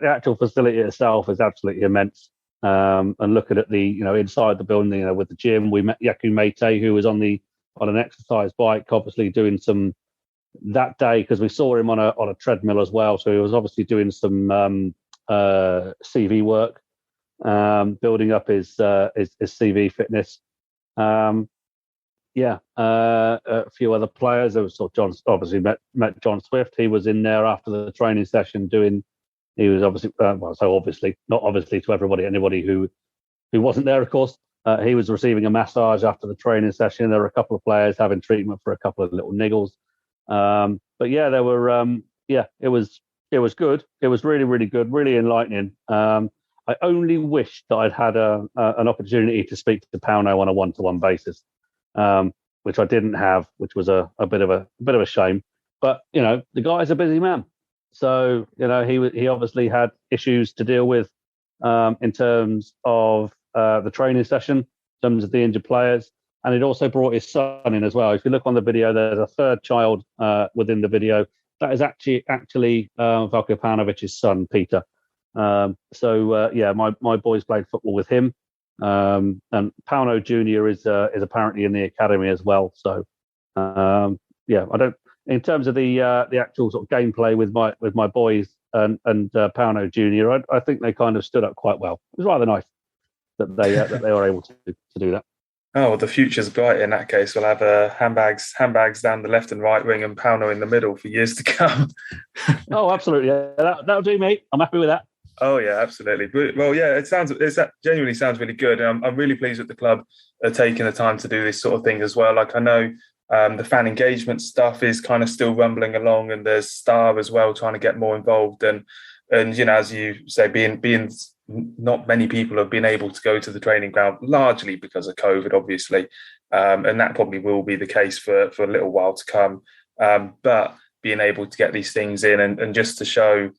actual facility itself is absolutely immense. And looking at the inside the building, with the gym, we met Yaku Mate, who was on an exercise bike, obviously doing some that day because we saw him on a treadmill as well. So he was obviously doing some CV work, building up his CV fitness. A few other players. There was John. Obviously met John Swift. He was in there after the training session doing. He was obviously not obviously to anybody who wasn't there, of course. He was receiving a massage after the training session. There were a couple of players having treatment for a couple of little niggles. But yeah, there were. It was good. It was really, really good, really enlightening. I only wish that I'd had an opportunity to speak to Pauno on a one-to-one basis, which I didn't have, which was a bit of a shame. But the guy's a busy man. So, he obviously had issues to deal with in terms of the training session, in terms of the injured players. And it also brought his son in as well. If you look on the video, there's a third child within the video. That is actually Veljko Paunovic's son, Peter. My boys played football with him. And Pauno Jr. is apparently in the academy as well. So, I don't. In terms of the actual sort of gameplay with my boys and Pauno Jr., I think they kind of stood up quite well. It was rather nice that they were able to do that. Oh, well, the future's bright in that case. We'll have handbags down the left and right wing and Pauno in the middle for years to come. Oh, absolutely. Yeah, that'll do, mate. I'm happy with that. Oh, yeah, absolutely. Well, yeah, it genuinely sounds really good. And I'm really pleased that the club are taking the time to do this sort of thing as well. Like I know the fan engagement stuff is kind of still rumbling along, and there's Star as well trying to get more involved. And as you say, being not many people have been able to go to the training ground, largely because of COVID, obviously, and that probably will be the case for a little while to come. But being able to get these things in and just to show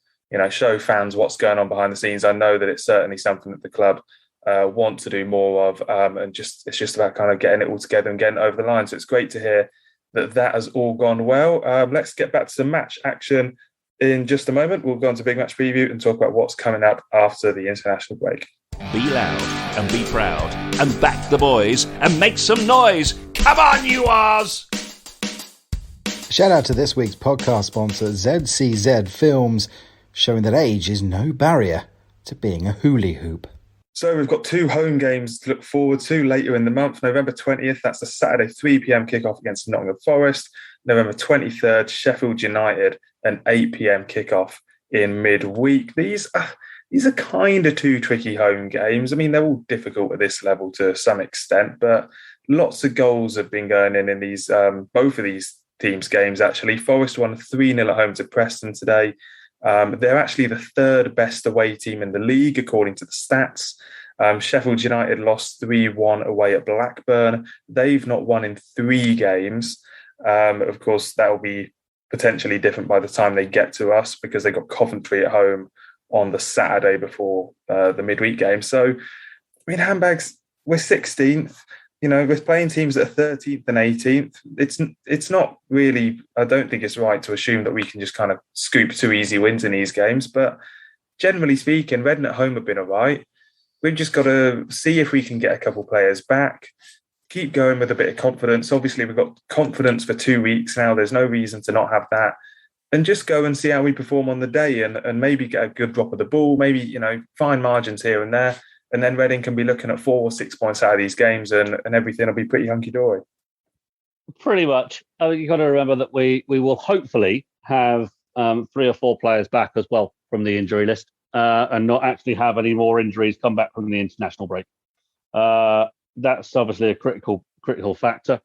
fans what's going on behind the scenes, I know that it's certainly something that the club want to do more of, and it's just about kind of getting it all together and getting it over the line. So it's great to hear that has all gone well. Let's get back to some match action in just a moment. We'll go on to Big Match Preview and talk about what's coming up after the international break. Be loud and be proud and back the boys and make some noise. Come on, you R's! Shout out to this week's podcast sponsor, ZCZ Films, showing that age is no barrier to being a hula hoop. So we've got 2 home games to look forward to later in the month. November 20th, that's the Saturday 3 p.m. kickoff against Nottingham Forest. November 23rd, Sheffield United, an 8 p.m. kickoff in midweek. These are kind of 2 tricky home games. I mean, they're all difficult at this level to some extent, but lots of goals have been going in these both of these teams' games, actually. Forest won 3-0 at home to Preston today. They're actually the 3rd best away team in the league, according to the stats. Sheffield United lost 3-1 away at Blackburn. They've not won in 3 games. Of course, that will be potentially different by the time they get to us because they got Coventry at home on the Saturday before the midweek game. So, I mean, Handbags, we're 16th. We're playing teams that are 13th and 18th. It's not really, I don't think it's right to assume that we can just kind of scoop 2 easy wins in these games. But generally speaking, Reading at home have been all right. We've just got to see if we can get a couple players back, keep going with a bit of confidence. Obviously, we've got confidence for 2 weeks now. There's no reason to not have that. And just go and see how we perform on the day and maybe get a good drop of the ball, maybe, fine margins here and there. And then Reading can be looking at 4 or 6 points out of these games and everything will be pretty hunky-dory. Pretty much. I think you've got to remember that we will hopefully have 3 or 4 players back as well from the injury list, and not actually have any more injuries come back from the international break. That's obviously a critical factor.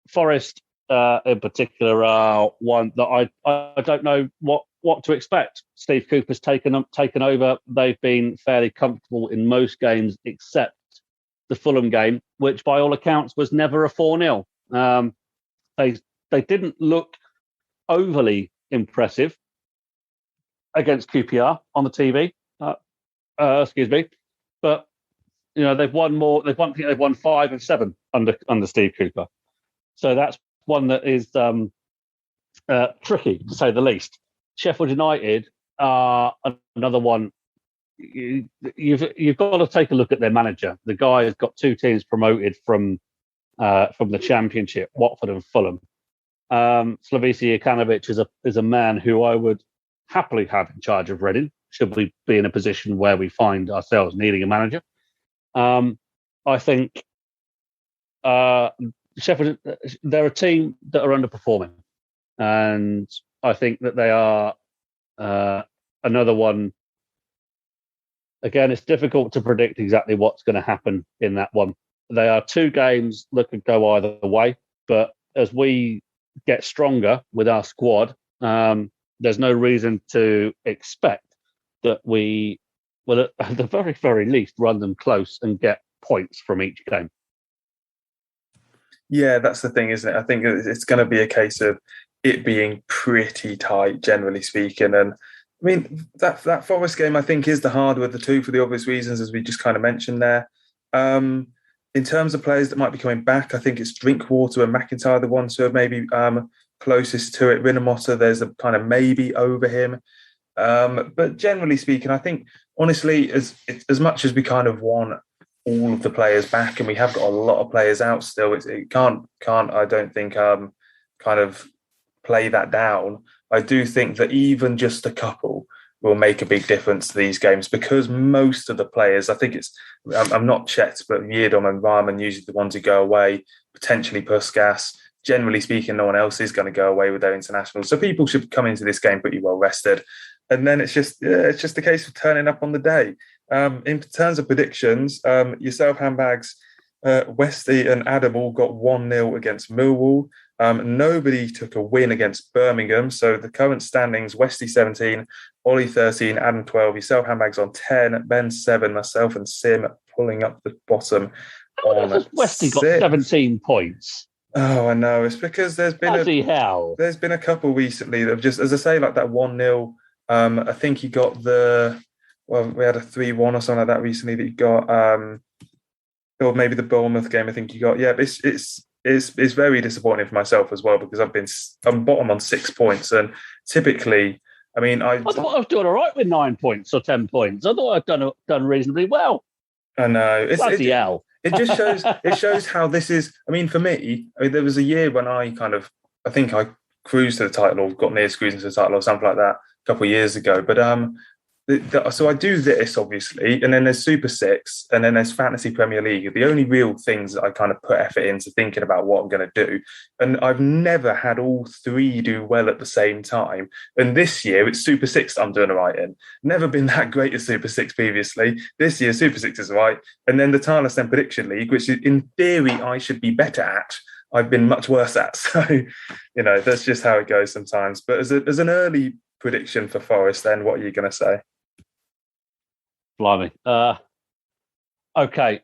Forest, in particular, are one that I don't know what to expect. Steve Cooper's taken over. They've been fairly comfortable in most games except the Fulham game, which by all accounts was never a 4-0. They didn't look overly impressive against QPR on the TV. Excuse me, but they've won more. They've won 5 of 7 under Steve Cooper. So that's one that is tricky to say the least. Sheffield United are another one. You've got to take a look at their manager. The guy has got 2 teams promoted from the Championship, Watford and Fulham. Slavisa Jokanovic is a man who I would happily have in charge of Reading, should we be in a position where we find ourselves needing a manager. I think Sheffield, they're a team that are underperforming, and I think that they are another one. Again, it's difficult to predict exactly what's going to happen in that one. They are 2 games that could go either way, but as we get stronger with our squad, there's no reason to expect that we will, at the very, very least, run them close and get points from each game. Yeah, that's the thing, isn't it? I think it's going to be a case of it being pretty tight, generally speaking. And I mean, that Forest game, I think, is the harder of the 2 for the obvious reasons, as we just kind of mentioned there. In terms of players that might be coming back, I think it's Drinkwater and McIntyre, the ones who are maybe closest to it. Rinomhota, there's a kind of maybe over him. But generally speaking, I think, honestly, as much as we kind of want all of the players back, and we have got a lot of players out still, it can't I don't think, kind of play that down. I do think that even just a couple will make a big difference to these games, because most of the players, I think I'm not checked, but Yiadom and Rahman usually the ones who go away, potentially Puskas. Generally speaking, no one else is going to go away with their internationals. So people should come into this game pretty well rested. And then it's just a case of turning up on the day. In terms of predictions, yourself, Handbags, Westy and Adam all got 1-0 against Millwall. Nobody took a win against Birmingham. So the current standings, Westy 17, Ollie 13, Adam 12, yourself, Handbags on 10, Ben 7, myself and Sim pulling up the bottom. Westy got 17 points. Oh, I know. It's because there's been a couple recently that have just, as I say, like that 1-0. I think he got we had a 3-1 or something like that recently that he got, or maybe the Bournemouth game, I think he got. Yeah, but it's very disappointing for myself as well, because I'm bottom on 6 points, and typically, I mean, I thought I was doing all right with 9 points or 10 points. I thought I'd done reasonably well. I know. Bloody hell. It just shows how this is. I mean, for me, there was a year when I think I cruised to the title, or got near cruising to the title or something like that a couple of years ago. But so I do this, obviously, and then there's Super 6, and then there's Fantasy Premier League. The only real things that I kind of put effort into thinking about what I'm going to do. And I've never had all 3 do well at the same time. And this year, it's Super 6 I'm doing right in. Never been that great at Super 6 previously. This year, Super 6 is right. And then the Tilehurst and Prediction League, which in theory I should be better at, I've been much worse at. So, that's just how it goes sometimes. But as an early prediction for Forest, then what are you going to say? Blimey. Okay.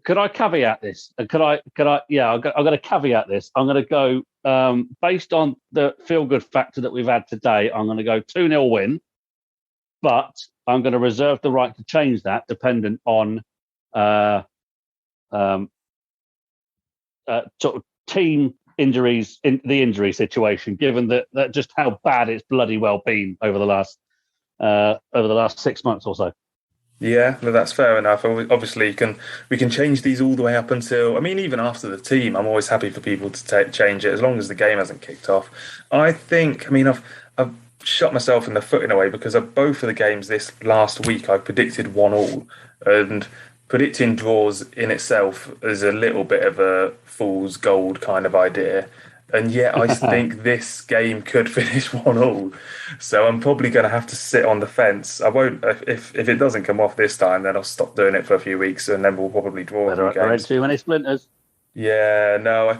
Could I caveat this? Could I? Yeah, I'm going to caveat this. I'm going to go based on the feel-good factor that we've had today. I'm going to go 2-0 win, but I'm going to reserve the right to change that dependent on sort of team injuries in the injury situation. Given that just how bad it's bloody well been over the last 6 months or so. Yeah, no, that's fair enough. Obviously, we can change these all the way up until, I mean, even after the team, I'm always happy for people to change it as long as the game hasn't kicked off. I think, I mean, I've shot myself in the foot in a way, because of both of the games this last week, I predicted 1-1, and predicting draws in itself is a little bit of a fool's gold kind of idea. And yet I think this game could finish 1-1. So I'm probably going to have to sit on the fence. I won't, if it doesn't come off this time, then I'll stop doing it for a few weeks and then we'll probably draw a few games. There ain't too many splinters. Yeah, no,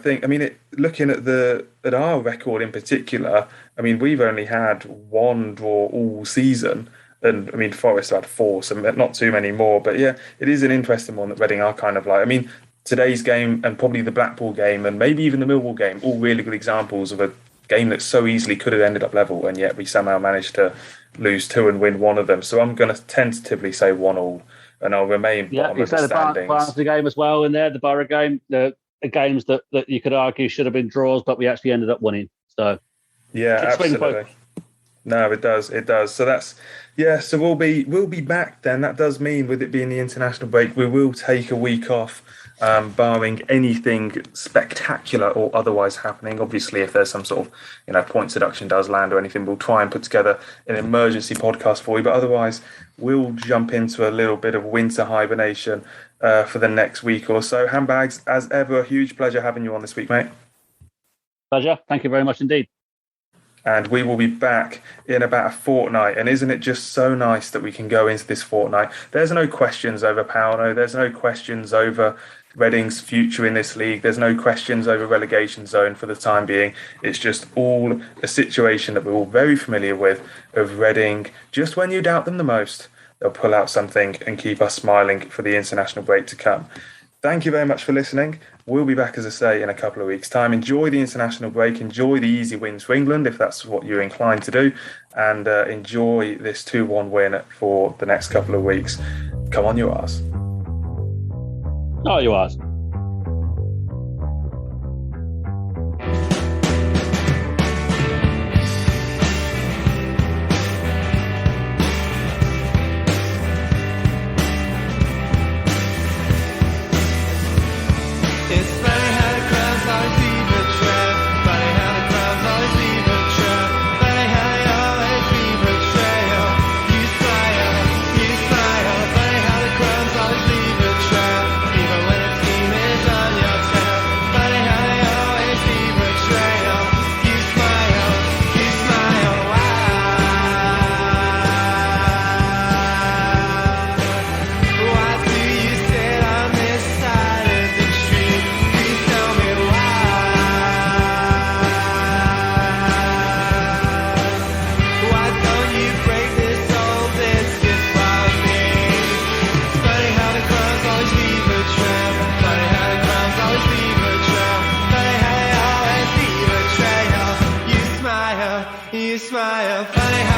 looking at our record in particular, we've only had one draw all season. And Forest had 4, so not too many more. But yeah, it is an interesting one that Reading are kind of like. Today's game and probably the Blackpool game and maybe even the Millwall game, all really good examples of a game that so easily could have ended up level, and yet we somehow managed to lose 2 and win one of them. So I'm going to tentatively say 1-1, and I'll remain bottom of the standings. Barnsley game as well in there, the Borough game, the games that you could argue should have been draws, but we actually ended up winning. So yeah, absolutely. No, it does. So that's so we'll be back then. That does mean, with it being the international break, we will take a week off. Barring anything spectacular or otherwise happening. Obviously, if there's some sort of points deduction does land or anything, we'll try and put together an emergency podcast for you. But otherwise, we'll jump into a little bit of winter hibernation for the next week or so. Handbags, as ever, a huge pleasure having you on this week, mate. Pleasure. Thank you very much indeed. And we will be back in about a fortnight. And isn't it just so nice that we can go into this fortnight? There's no questions over Pauno. There's no questions over Reading's future in this league. There's no questions over relegation zone for the time being. It's just all a situation that we're all very familiar with, of Reading, just when you doubt them the most, they'll pull out something and keep us smiling for the international break to come. Thank you very much for listening. We'll be back, as I say, in a couple of weeks' time. Enjoy the international break. Enjoy the easy wins for England, if that's what you're inclined to do. And enjoy this 2-1 win for the next couple of weeks. Come on, you arse. Oh, you arse. You smile, funny how